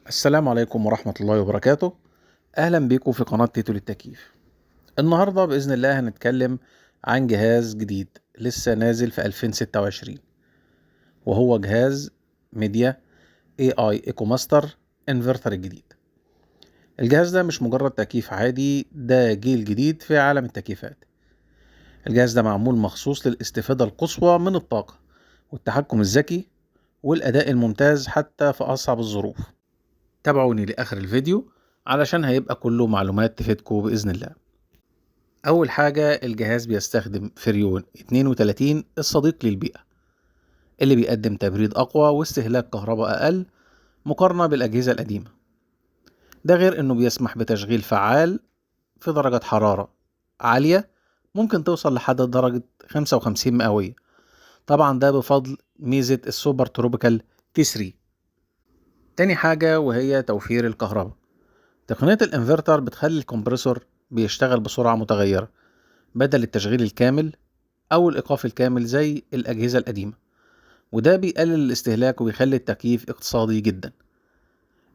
السلام عليكم ورحمة الله وبركاته. أهلا بيكم في قناة تيتو للتكييف. النهاردة بإذن الله هنتكلم عن جهاز جديد لسه نازل في 2026، وهو جهاز ميديا AI EcoMaster انفرتر الجديد. الجهاز ده مش مجرد تكييف عادي، ده جيل جديد في عالم التكييفات. الجهاز ده معمول مخصوص للاستفادة القصوى من الطاقة والتحكم الذكي والأداء الممتاز حتى في أصعب الظروف. تابعوني لآخر الفيديو علشان هيبقى كله معلومات تفيدكم بإذن الله. أول حاجة، الجهاز بيستخدم فريون 32 الصديق للبيئة، اللي بيقدم تبريد أقوى واستهلاك كهرباء أقل مقارنة بالأجهزة القديمة. ده غير إنه بيسمح بتشغيل فعال في درجة حرارة عالية، ممكن توصل لحد درجة 55 مئوية. طبعا ده بفضل ميزة السوبر تروبيكال تي 3. تاني حاجة وهي توفير الكهرباء. تقنية الانفرتر بتخلي الكمبرسور بيشتغل بسرعة متغيرة بدل التشغيل الكامل أو الإيقاف الكامل زي الأجهزة القديمة، وده بيقلل الاستهلاك وبيخلي التكييف اقتصادي جدا.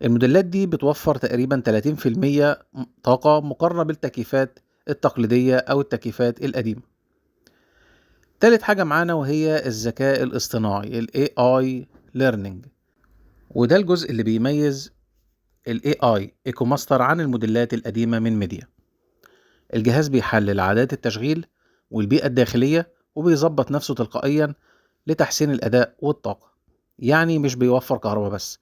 الموديلات دي بتوفر تقريبا 30% طاقة مقارنة بالتكييفات التقليدية أو التكييفات القديمة. تالت حاجة معانا وهي الذكاء الاصطناعي ال AI Learning، وده الجزء اللي بيميز ال AI EcoMaster عن الموديلات القديمة من ميديا. الجهاز بيحلل عادات التشغيل والبيئة الداخلية وبيظبط نفسه تلقائيا لتحسين الأداء والطاقة. يعني مش بيوفر كهرباء بس،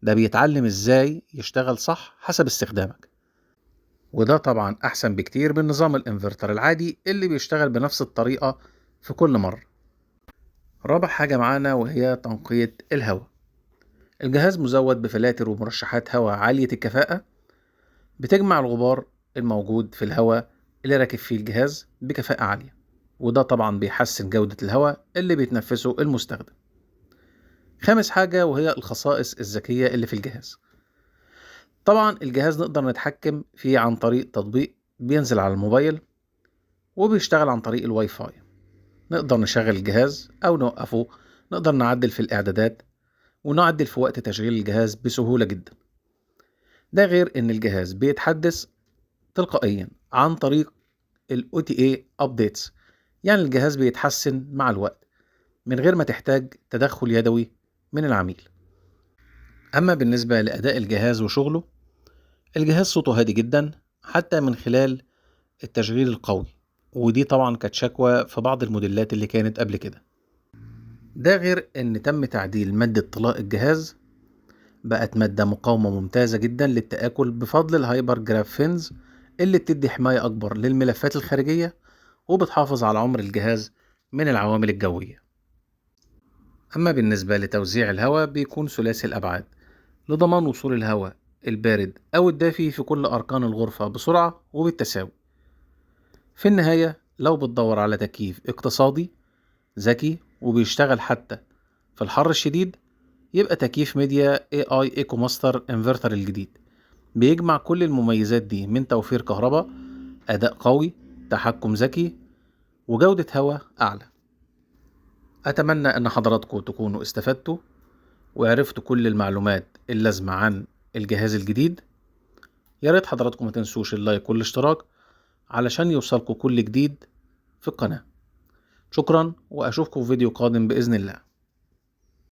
ده بيتعلم ازاي يشتغل صح حسب استخدامك، وده طبعا أحسن بكتير من نظام الانفرتر العادي اللي بيشتغل بنفس الطريقة في كل مرة. رابع حاجة معانا وهي تنقية الهواء. الجهاز مزود بفلاتر ومرشحات هواء عالية الكفاءة بتجمع الغبار الموجود في الهواء اللي راكب فيه الجهاز بكفاءة عالية، وده طبعا بيحسن جودة الهواء اللي بيتنفسه المستخدم. خامس حاجة وهي الخصائص الذكية اللي في الجهاز. طبعا الجهاز نقدر نتحكم فيه عن طريق تطبيق بينزل على الموبايل وبيشتغل عن طريق الواي فاي. نقدر نشغل الجهاز أو نوقفه، نقدر نعدل في الإعدادات ونعدل في وقت تشغيل الجهاز بسهولة جدا. ده غير إن الجهاز بيتحدث تلقائيا عن طريق ال OTA Updates، يعني الجهاز بيتحسن مع الوقت من غير ما تحتاج تدخل يدوي من العميل. أما بالنسبة لأداء الجهاز وشغله، الجهاز صوته هادي جدا حتى من خلال التشغيل القوي، ودي طبعا كانت شكوى في بعض الموديلات اللي كانت قبل كده. ده غير ان تم تعديل مادة طلاء الجهاز، بقت مادة مقاومة ممتازة جدا للتآكل بفضل الهايبر جرافينز اللي بتدي حماية أكبر للملفات الخارجية وبتحافظ على عمر الجهاز من العوامل الجوية. أما بالنسبة لتوزيع الهواء بيكون ثلاثي الأبعاد لضمان وصول الهواء البارد أو الدافي في كل أركان الغرفة بسرعة وبالتساوي. في النهاية، لو بتدور على تكييف اقتصادي ذكي وبيشتغل حتى في الحر الشديد، يبقى تكييف ميديا AI EcoMaster انفرتر الجديد بيجمع كل المميزات دي من توفير كهرباء، أداء قوي، تحكم ذكي، وجودة هواء أعلى. أتمنى أن حضراتكم تكونوا استفدتوا وعرفتوا كل المعلومات اللازمة عن الجهاز الجديد. يا ريت حضراتكم ما تنسوش اللايك والاشتراك علشان يوصلكوا كل جديد في القناة. شكرا، وأشوفكم في فيديو قادم بإذن الله.